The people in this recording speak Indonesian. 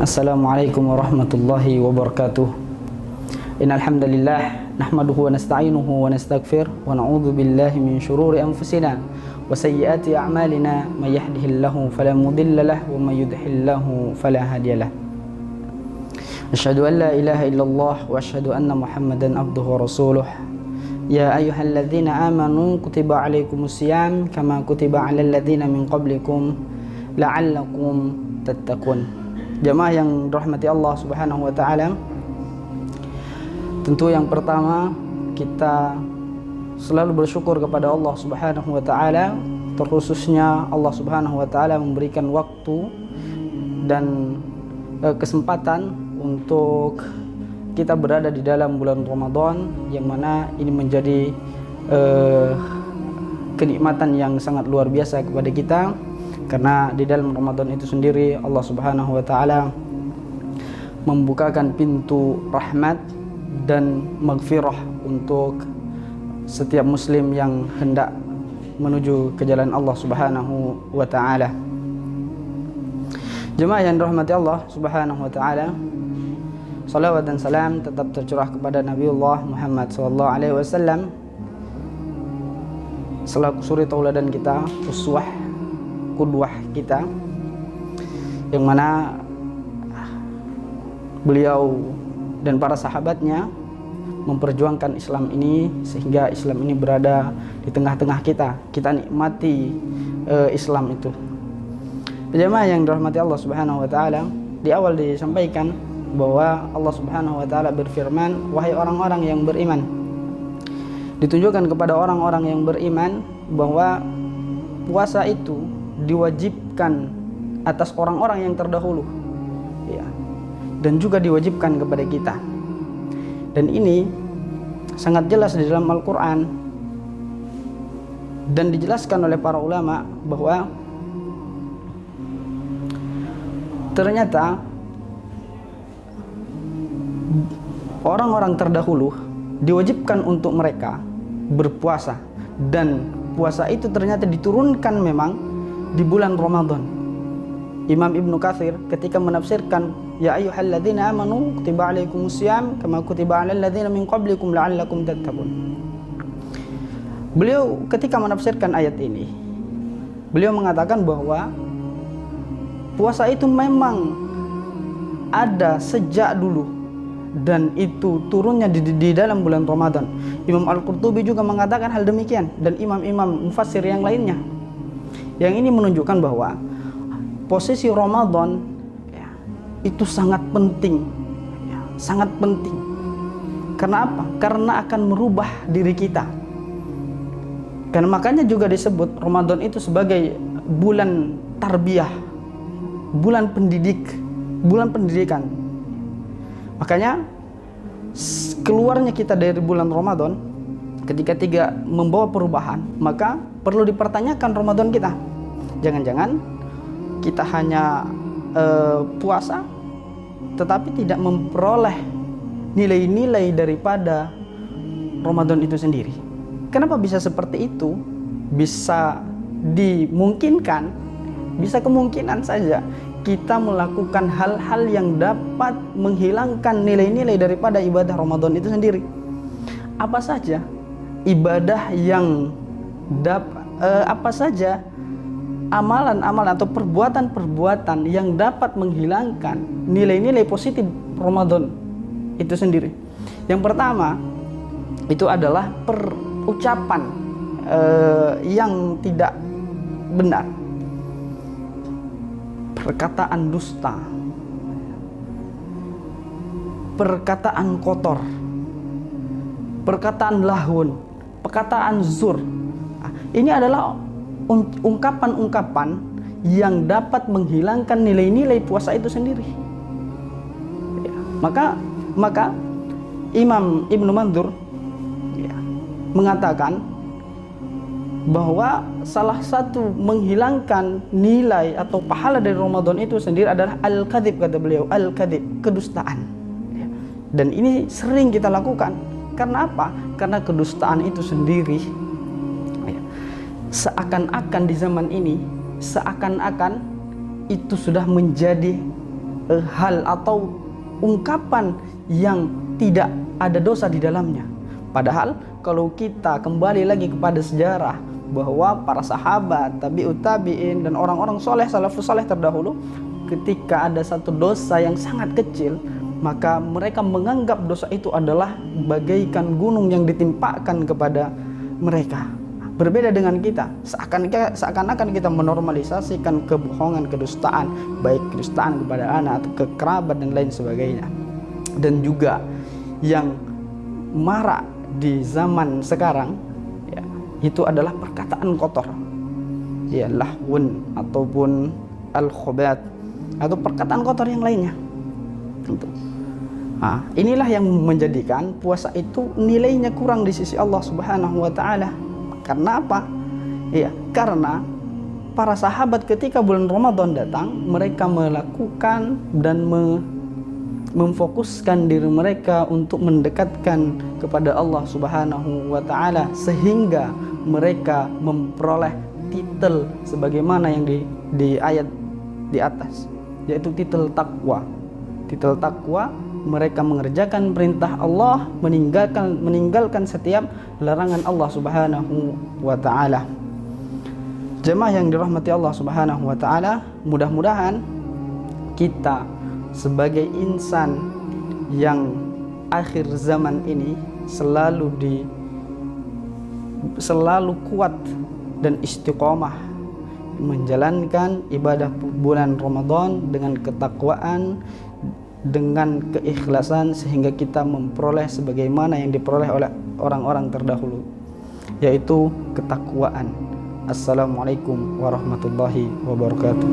Assalamualaikum warahmatullahi wabarakatuh. Innal hamdalillah nahmaduhu wa nasta'inuhu wa nastaghfir wa na'udzu billahi min shururi anfusina wa sayyiati a'malina may yahdihillahu fala mudilla lahu wa may yudhlilhu fala hadiyalah. Asyhadu an la ilaha illallah wa asyhadu anna Muhammadan abduhu wa rasuluh. Ya ayyuhalladzina amanu kutiba alaikumusiyam kama kutiba alal ladzina min qablikum la'allakum tattaqun. Jamaah yang dirahmati Allah Subhanahu wa taala, tentu yang pertama kita selalu bersyukur kepada Allah Subhanahu wa taala, terkhususnya Allah Subhanahu wa taala memberikan waktu dan kesempatan untuk kita berada di dalam bulan Ramadan, yang mana ini menjadi kenikmatan yang sangat luar biasa kepada kita. Karena di dalam Ramadan itu sendiri Allah Subhanahu wa taala membukakan pintu rahmat dan maghfirah untuk setiap muslim yang hendak menuju ke jalan Allah Subhanahu wa taala. Jemaah yang dirahmati Allah Subhanahu wa taala, salawat dan salam tetap tercurah kepada Nabiullah Muhammad sallallahu alaihi wasallam selaku suri tauladan kita, uswah, qudwah kita, yang mana beliau dan para sahabatnya memperjuangkan Islam ini sehingga Islam ini berada di tengah-tengah kita. Kita nikmati Islam itu. Jemaah yang dirahmati Allah Subhanahu wa taala, di awal disampaikan bahwa Allah Subhanahu wa taala berfirman, wahai orang-orang yang beriman. Ditunjukkan kepada orang-orang yang beriman bahwa puasa itu diwajibkan atas orang-orang yang terdahulu, ya, dan juga diwajibkan kepada kita. Dan ini sangat jelas di dalam Al-Quran dan dijelaskan oleh para ulama bahwa ternyata orang-orang terdahulu diwajibkan untuk mereka berpuasa, dan puasa itu ternyata diturunkan memang di bulan Ramadan. Imam Ibnu Katsir ketika menafsirkan ya ayyuhalladzina amanu kutiba alaikumusiyam kama kutiba alal ladzina min qablikum la'allakum tattaqun. Beliau ketika menafsirkan ayat ini, beliau mengatakan bahwa puasa itu memang ada sejak dulu dan itu turunnya di dalam bulan Ramadan. Imam Al-Qurtubi juga mengatakan hal demikian, dan imam-imam mufassir yang lainnya. Yang ini menunjukkan bahwa posisi Ramadan, ya, itu sangat penting, ya, sangat penting. Karena apa? Karena akan merubah diri kita. Karena makanya juga disebut Ramadan itu sebagai bulan tarbiyah, bulan pendidik, bulan pendidikan. Makanya keluarnya kita dari bulan Ramadan, ketika tidak membawa perubahan, maka perlu dipertanyakan Ramadan kita. Jangan-jangan kita hanya puasa tetapi tidak memperoleh nilai-nilai daripada Ramadan itu sendiri. Kenapa bisa seperti itu? Bisa dimungkinkan, bisa kemungkinan saja kita melakukan hal-hal yang dapat menghilangkan nilai-nilai daripada ibadah Ramadan itu sendiri. Apa saja ibadah yang apa saja amalan-amalan atau perbuatan-perbuatan yang dapat menghilangkan nilai-nilai positif Ramadan itu sendiri. Yang pertama itu adalah perucapan yang tidak benar, perkataan dusta, perkataan kotor, perkataan lahun, perkataan zur. Ini adalah ungkapan-ungkapan yang dapat menghilangkan nilai-nilai puasa itu sendiri. Ya, maka Imam Ibnu Mandur, ya, mengatakan bahwa salah satu menghilangkan nilai atau pahala dari Ramadan itu sendiri adalah al-kadzib, kata beliau, al-kadzib, kedustaan. Ya, dan ini sering kita lakukan. Karena apa? Karena kedustaan itu sendiri, ya, seakan-akan di zaman ini, seakan-akan itu sudah menjadi hal atau ungkapan yang tidak ada dosa di dalamnya. Padahal kalau kita kembali lagi kepada sejarah bahwa para sahabat, tabi'ut tabi'in, dan orang-orang soleh, salafus soleh terdahulu, ketika ada satu dosa yang sangat kecil, maka mereka menganggap dosa itu adalah bagaikan gunung yang ditimpakan kepada mereka. Berbeda dengan kita, seakan-akan kita menormalisasikan kebohongan, kedustaan, baik kedustaan kepada anak atau ke kerabat dan lain sebagainya. Dan juga yang marak di zaman sekarang, ya, itu adalah perkataan kotor, ya, lahwun ataupun al-khobat, atau perkataan kotor yang lainnya. Nah, inilah yang menjadikan puasa itu nilainya kurang di sisi Allah Subhanahu wa Ta'ala. Karena apa? Ya, karena para sahabat ketika bulan Ramadan datang, mereka melakukan dan memfokuskan diri mereka untuk mendekatkan kepada Allah Subhanahu wa Ta'ala, sehingga mereka memperoleh titel sebagaimana yang di ayat di atas, yaitu titel takwa. Titel takwa, mereka mengerjakan perintah Allah, meninggalkan setiap larangan Allah Subhanahu wa Ta'ala. Jemaah yang dirahmati Allah Subhanahu wa Ta'ala, mudah-mudahan kita sebagai insan yang akhir zaman ini selalu kuat dan istiqomah menjalankan ibadah bulan Ramadan dengan ketakwaan, dengan keikhlasan, sehingga kita memperoleh sebagaimana yang diperoleh oleh orang-orang terdahulu, yaitu ketakwaan. Assalamualaikum warahmatullahi wabarakatuh.